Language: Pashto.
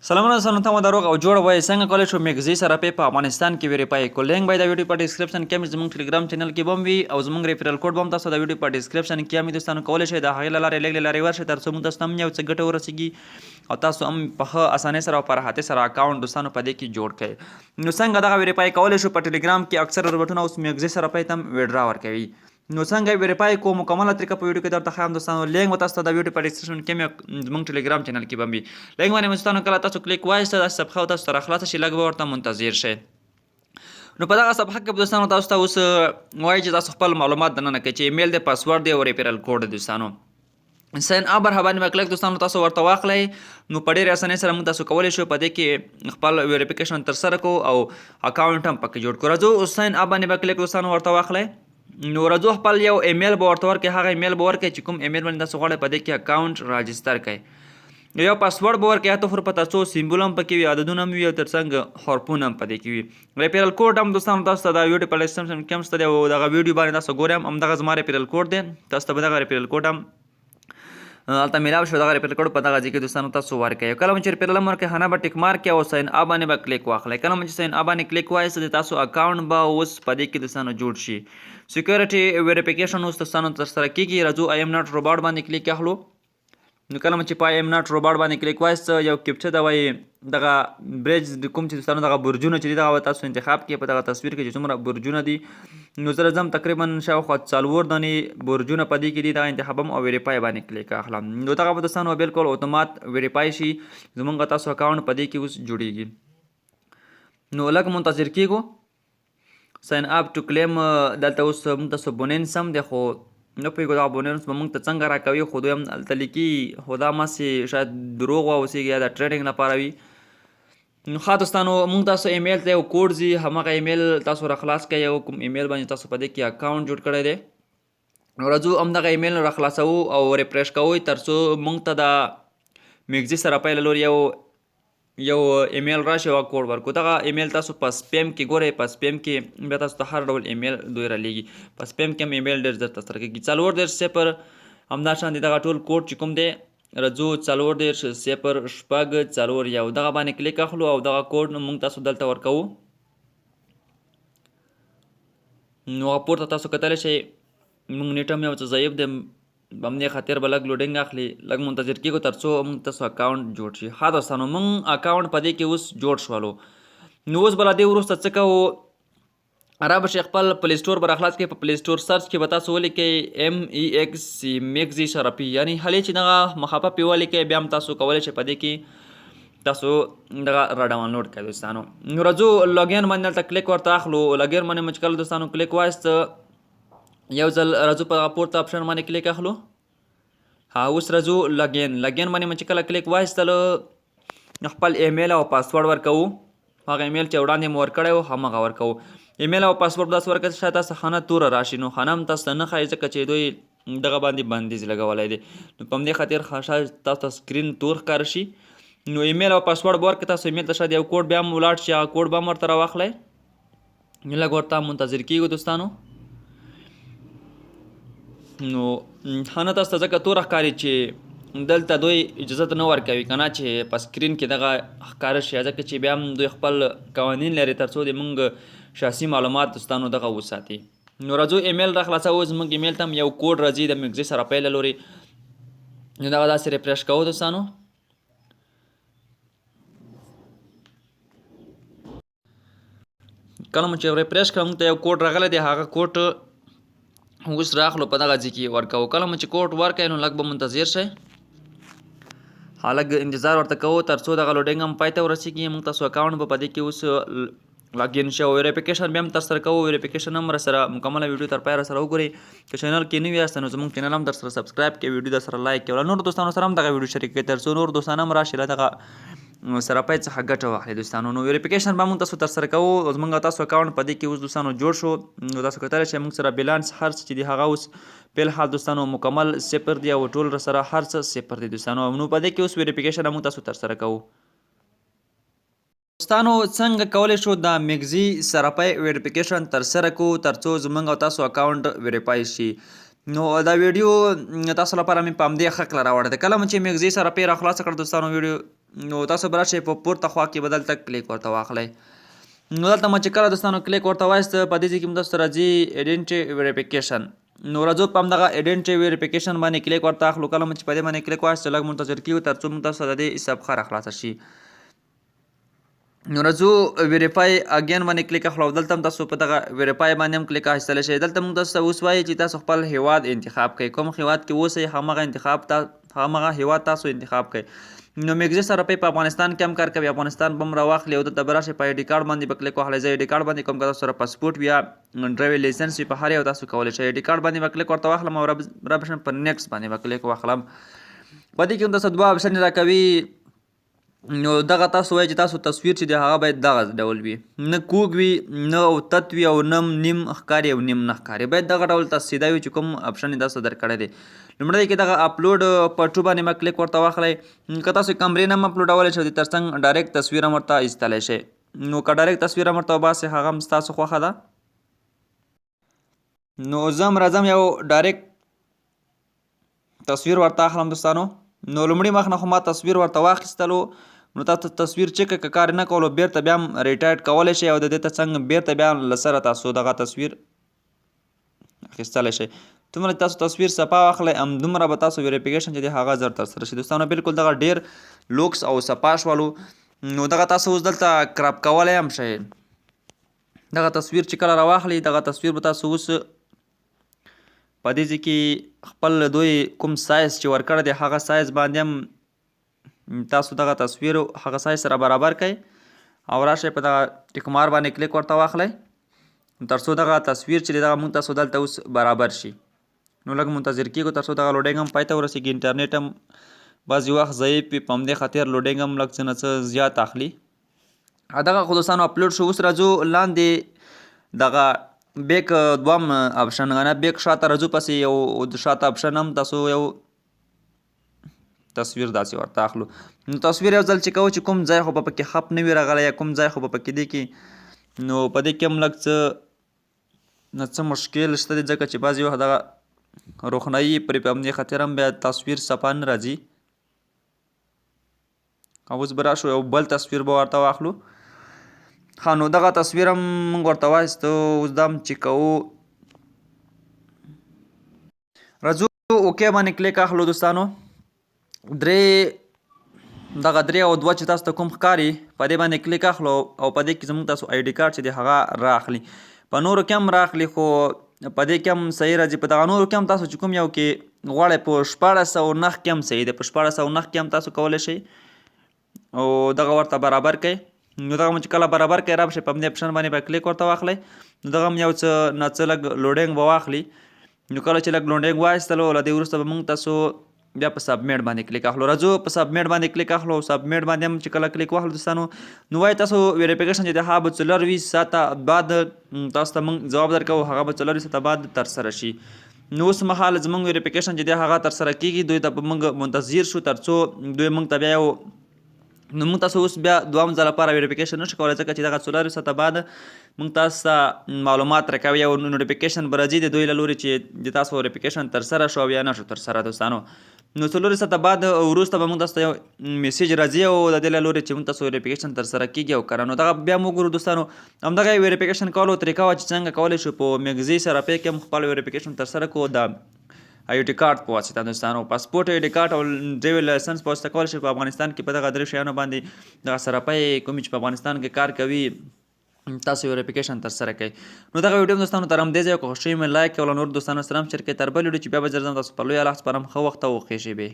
سلامونه سلامتما دروغ او جوړ وای څنګه کولای شو میګزي سره په افغانستان کې ویریفای کو لینک باید د ویډیو په ډیسکرپشن کې زموږ ټلګرام چینل کې بم وي او زموږ ریفرل کوډ بم تاسو د ویډیو په ډیسکرپشن کې هم دوستانو کولای شئ د هغې لارې لارې ورشئ تر څو موږ تاسو هم یو څه ګټه ورسیږي او تاسو هم په ښه اسانۍ سره او په راحتۍ سره اکاونټ دوستانو په دې کې جوړ کړئ نو څنګه دغه ویریفای کولای شو په ټلګرام کې اکثر روبوټونه اوس میګزي سره تم ویډرا ورکوي نو څنګه ویریفای کو مکمله طریقه په ویډیو کې درته ښیم دوستانو لینک به تاسو ته د ویډیو په ډسکرپشن کې مې زموږ ټلګرام چینل کې به وي لینک باندې دوستانو کله تاسو کلیک وایسته دا صفحه تاسو سره خلاصه شي لږ به ورته منتظر شئ نو په دغه صفحه کې دوستانو تاسو ته اوس وایي چې تاسو خپل معلومات دننه کړئ چې ایمیل دی پاسورډ دی او ریفرل کوډ دی دوستانو ساین اب باندې مکلک دوستانو تاسو ورته واخلئ نو په ډېرې اسانۍ سره موږ تاسو کولی شو په دې کې خپل ویریفیکیشن ترسره کړو او اکاونټ هم پکې جوړ کړو راځو ساین اب باندې مکلک دوستانو ورته واخلئ نو راځو خپل یو ایمیل به ورته ورکړئ هغه ایمیل به ورکړئ چې کوم ایمیل باندې تاسو غواړئ په دې کې اکاونټ راجستر کړئ یو پاسورډ به ورکړئ هته پر پته څو سیمبول هم پکې وي عددونه هم وي او تر څنګ حرفونه هم په دې کې وي ریفرل کوډ هم دوستانو تاسو ته د ویډیو په ډسکرپشن کې هم شته دی او دغه ویډیو باندې تاسو ګورئ همدغه زما ریفرل کوډ دی تاسو ته به دغه ریفرل کوډ هم هلته میلاو شو دغه ریفرل کوډ په دغه ځای کې دوستانو تاسو ورکړئ کله چې ریفرل هم ورکړئ هنه به ټیک مارک کړئ او ساین اپ باندې به کلیک واخلئ کله چې ساین اپ باندې کلیک وایسته د تاسو اکاونټ به اوس په دې کې دوستانو جوړ شي سیکیورټي ویریفیکیشن اوس دوستانو ترسره کیږي راځو آی ایم ناټ روباټ باندې کلیک اخلو نو کله چې په آی ایم ناټ روباټ باندې کلیک وایسته یو کیپچه ته وایي دغه برج کوم چې دوستانو دغه برجونه چې دي دغه تاسو انتخاب کړئ په دغه تصویر کې چې څومره برجونه دي نو زه راځم تقریبا شاوخوا 4 دانې برجونه په دې کې دي دغه انتخابم او ویریفای باندې کلیک اخلم نو دغه به دوستانو بالکل اتومات ویریفای شي زموږ تاسو اکاونټ په دې کې اوس جوړیږي نو لږ منتظر کیږو ساین اپ ټو کلیم دلته اوس موږ تاسو بونینس هم دی خو نه پوهېږو دغه بونینس به موږ ته څنګه راکوي خو دوی هم هلته لیکي خو دا هماسې شاید دروغ واوسېږي یا د ټریډینګ لپاره وي نو ښه دوستانو موږ تاسو ایمیل ته یو کوډ ځي همغه ایمیل تاسو راخلاص کړئ یو کوم ایمیل باندې تاسو په دې کې اکاونټ جوړ کړی دی نو راځو همدغه ایمیل راخلاصوو او ریفریش کوو تر څو موږ ته د میګزي سره پیل لوري یو ایمیل راشي او کوډ ورکو دغه ایمیل تاسو په سپیم کې ګورئ په سپیم کې بیا تاسو ته هر ډول ایمیل دوی رالیږي په سپیم کې هم ایمیل ډېر زر ترسره کېږي 40 همداشان دغه ټول کوډ چې کوم دی راځو 40 شپږ 4 یو دغه باندې کلیک اخلو او دغه کوډ موږ تاسو دلته ورکوو نو پورته تاسو کتلی شئ موږ نیټ هم یو څه ضعیف دی همدې خاطر به لږ لوډینګ اخلي لږ منتظر کېږو تر څو موږ تاسو اکاونټ جوړ شي ښه دوستانو موږ اکاونټ په دې کې اوس جوړ شولو نو اوس به له دې وروسته څه کوو را به شي خپل پلی سټور به راخلاص کړئ په پلی سټور سرچ کې به تاسو ولیکئ MEXC میګزي شرپي یعنې هلې چې دغه مخفف یې ولیکئ بیا هم تاسو کولی شئ په دې کې تاسو دغه را ډاونلوډ کړئ دوستانو نو راځو لاګین باندې دلته کلیک ورته اخلو لاګین باندې مو چې کله دوستانو کلیک وایسته یو ځل راځو په پورته اپشن باندې کلیک اخلو ها اوس راځو لاګین باندې مو چې کله کلیک وایستلو خپل ایمیل او پاسورډ ورکوو هغه ایمیل چې وړاندې مو ورکړی و همغه ورکوو ایمیل او پاسورډ داسې ورکړئ شاید تاسو خانه توره راشي نو خانه هم تاسو ته نه ښایي ځکه چې دوی دغه باندې بندیز لګولی دی نو په همدې خاطر شاید تاسو ته سکرین تور ښکاره شي نو ایمیل او پاسورډ به ورکړئ تاسو ایمیل ته شاید یو کوډ بیا هم ولاړ شي هغه کوډ به هم ورته راواخلئ لږ ورته منتظر کېږو دوستانو نو ښه نه تاسو ته ځکه توره ښکاري چې دلته دوی اجازت نه ورکوي که نه چې په سکرین کې دغه ښکاره شي ځکه چې بیا هم دوی خپل قوانین لري تر څو د موږ شخصي معلومات دوستانو دغه وساتي نو راځو ایمیل راخلاصوو زموږ ایمیل ته هم یو کوډ راځي د میګزي سره پیله لوري نو دغه داسې ریفریش کوو دوستانو کله مو چې ریفریش کړه موږ ته یو کوډ راغلی دی هغه کوډ اوس راخلو په دغه ځای کې ورکوو کله مو چې کوډ ورکوئ نو لږ به منتظر شئ لږ انتظار ورته کوو تر څو دغه لوډینګ هم پای ته ورسېږي موږ تاسو اکاونټ به په دې کې اوس لاګین شو ویریفیکیشن بیا هم ترسره کوو ویریفیکیشن هم راسره مکمله ویډیو تر پایه راسره وګورئ که چینل کې نوي یاست نو زموږ چینل هم درسره سبسکرایب کړئ ویډیو درسره لایک کړئ نور دوستانو سره هم دغه ویډیو شریک کړئ تر څو نور دوستان هم راشي له دغه سرپای څخه ګټه واخلي دوستانو نو ویریفیکیشن به موږ تاسو ترسره کوو زموږ تاسو اکاونټ په دې کې اوس دوستانو جوړ شو نو تاسو کتلی شئ موږ سره بیلانس هر څه چې دي هغه اوس په الحال دوستانو مکمل صفر دی او ټول سره هر څه صفر دی دوستانو نو په دې کې اوس ویریفیکیشن موږ تاسو ترسره کوو دوستانو څنګه کولی شو د میګزي سرپای ویریفیکیشن ترسره کوو تر څو زموږ او تاسو اکاونټ ویریفای شي نو دا ویډیو تاسو لپاره مې په همدې ښه کله راوړی دی. کله مو چې مې سره پې راخلاصه کړه دوستانو ویډیو، نو تاسو به راشئ په پورته خوا کې به دلته کلیک ورته واخلئ. نو دلته مو چې کله دوستانو کلیک ورته وایسته په دې ځای کې مو تاسو ته راځي ایډنټي ویریفیکیشن. نو راځو په همدغه ایډنټي ویریفیکیشن باندې کلیک ورته اخلو. کله مو چې په دې باندې کلیک وایسته لږ منتظر کیږو تر څو موږ تاسو ته د دې حساب ښه راخلاصه شي. نو راځو ویریفای اگین باندې کلیک اخلو. دلته هم تاسو په دغه ویریفای باندې هم کلیک اخیستلی شئ. دلته موږ تاسو ته اوس وایي چې تاسو خپل هیواد انتخاب کړئ. کوم هیواد کې اوسئ همغه هیواد تاسو انتخاب کړئ. نو مې سره په افغانستان کې هم کار کوي، افغانستان به هم راواخلي او دلته به راشئ په آی ډي کارډ باندې به کلیک واخلئ. زه آی ډي کارډ باندې کوم که تاسو سره پاسپورټ وي یا ډرایوینګ لایسنس وي په هر یو تاسو کولی شئ. آی ډي کارډ باندې به کلیک ورته واخلم او رابشم په نیکسټ باندې به کلیک واخلم. په دې کې هم تاسو دوه آپشن راکوي. نو دغه تاسو وایي چې تاسو تصویر چې دی هغه باید دغه ډول وي، نه کوږ وي نه اوتت وي او نه نیم ښکاري او نیم نه ښکاري، باید دغه ډول تاسو سیده وي چې کوم آپشن یې تاسو درکړی دی. لومړی کې دغه اپلوډ پټو باندې ما کلیک ورته واخلئ. که تاسو کمرې نه هم اپلوډولی شئ د تر څنګ ډایرکټ تصویر هم ورته ایستلی شئ. نو که ډایرکټ تصویر هم ورته وباسئ هغه هم ستاسو خوښه ده. نو زه هم راځم یو ډایرکټ تصویر ورته اخلم دوستانو. نو لومړي مخ نه خو ما تصویر ورته واخیستلو، نو تاسو تصویر چک که کار نه کولو بیرته بیا هم ریټایډ کولی شئ او د دې ته څنګه بیرته بیا له سره تاسو دغه تصویر اخیستلی شئ. دومره تاسو تصویر صفا واخلئ همدومره به تاسو ویریفیکیشن چې دی هغه زر ترسره شي. دوستانو بالکل دغه ډیر لوکس او صفا شولو. نو دغه تاسو اوس دلته کراپ کولی هم شئ. دغه تصویر چې کله راواخلئ دغه تصویر به تاسو اوس په دې ځای کې خپل دوی کوم سایز چې ورکړی دی هغه سایز باندې هم تاسو دغه تصویر هغه سایز سره برابر کړئ او راشئ په دغه ټیک مار باندې کلیک ورته واخلئ تر څو دغه تصویر چې دی دغه موږ تاسو دلته اوس برابر شي. نو لږ منتظر کیږو تر څو دغه لوډینګ هم پای ته ورسیږي. انټرنیټ هم بعضې وخت ضعیف وي، په همدې خاطر لوډینګ هم لږ څه نه څه زیات اخلي. دغه خو دوستانو اپلوډ شو. اوس راځو لاندې دغه بیک دوم آپشن نه بیک شاته راځو، پسې یو د شاته آپشن هم تاسو یو تصویر داسې ورته اخلو. نو تصویر یو ځل چې کوو چې کوم ځای خو به پکې خپ نه وي راغلی یا کوم ځای خو به پکې دی کې، نو په دې کې هم لږ څه نه څه مشکل شته دی ځکه چې بعضې وخت دغه روښنایي پرې په همدې خاطر هم بیا تصویر صفا نه راځي. اوس به راشو یو بل تصویر به ورته واخلو. ښه نو دغه تصویر هم موږ ورته وایستو. اوس دا هم چې کوو راځو اوکې باندې کلیک اخلو. دوستانو درې او دوه چې تاسو ته کوم ښکاري په دې باندې کلیک اخلو او په دې کې زموږ تاسو آی ډي کارډ چې دی هغه رااخلي. په نورو کې هم رااخلي خو په دې کې هم صحیح راځي. په دغه نورو کې هم تاسو چې کوم یو کې غواړئ په 1409 کې هم صحیح دی، په 1409 کې هم تاسو کولی شئ او دغه ورته برابر کړئ. نو دغه هم چې کله برابر کړئ راشئ په همدې اپشن باندې به کلیک ورته واخلئ. نو دغه هم یو څه نه څه لږ لوډینګ به واخلي. نو کله چې لږ لوډینګ واخیستلو له دې وروسته به موږ تاسو بیا په سبمیټ باندې کلیک اخلو. راځو په سبمیټ باندې کلیک اخلو. سبمیټ باندې هم چې کله کلیک واخلو دوستانو نو وایي تاسو ویریفیکیشن چې دی هغه به 24 ساعته بعد تاسو ته موږ جواب درکوو، هغه به 24 ساعته بعد ترسره شي. نو اوس مهال زموږ ویریفیکیشن چې دی هغه ترسره کیږي، دوی ته به موږ منتظر شو تر څو دوی موږ ته بیا یو نو موږ تاسو اوس بیا دوهم ځل لپاره ویریفیکیشن نشو کولی ځکه چې دغه 24 ساعته بعد موږ تاسو ته معلومات راکوي او نوټیفیکیشن به راځي د دوی له لورې چې د تاسو ویریفیکیشن ترسره شو او یا نه شو ترسره. دوستانو نو 24 ساعته بعد وروسته به موږ تاسو ته یو میسیج راځي او د دې له لورې چې موږ تاسو ویریفیکیشن ترسره کیږي او که نه. نو دغه بیا موږ ګورو دوستانو همدغه ویریفیکیشن کولو طریقه وه چې څنګه کولی شو په میګزي سره پې کې هم خپل ویریفیکیشن ترسره کړو د آی ډي کارډ په واسطه. دوستانو پاسپورټ آی ډي کارډ او ډرایوینګ لایسنس په واسطه کولی شئ په افغانستان کې په دغه درې شیانو باندې دغه سراپۍ کومې چې په افغانستان کې کار کوي تاسو ویریفیکیشن ترسره کوئ. نو دغه ویډیو دوستانو تر همدې ځایه که خوښ شوي مې لایک کړئ او له نورو دوستانو سره هم شیر کړئ. تر بل ویډیو چې بیا به زر ځم تاسو په لوی الله سپارم. ښه وخت او ښې شېبې.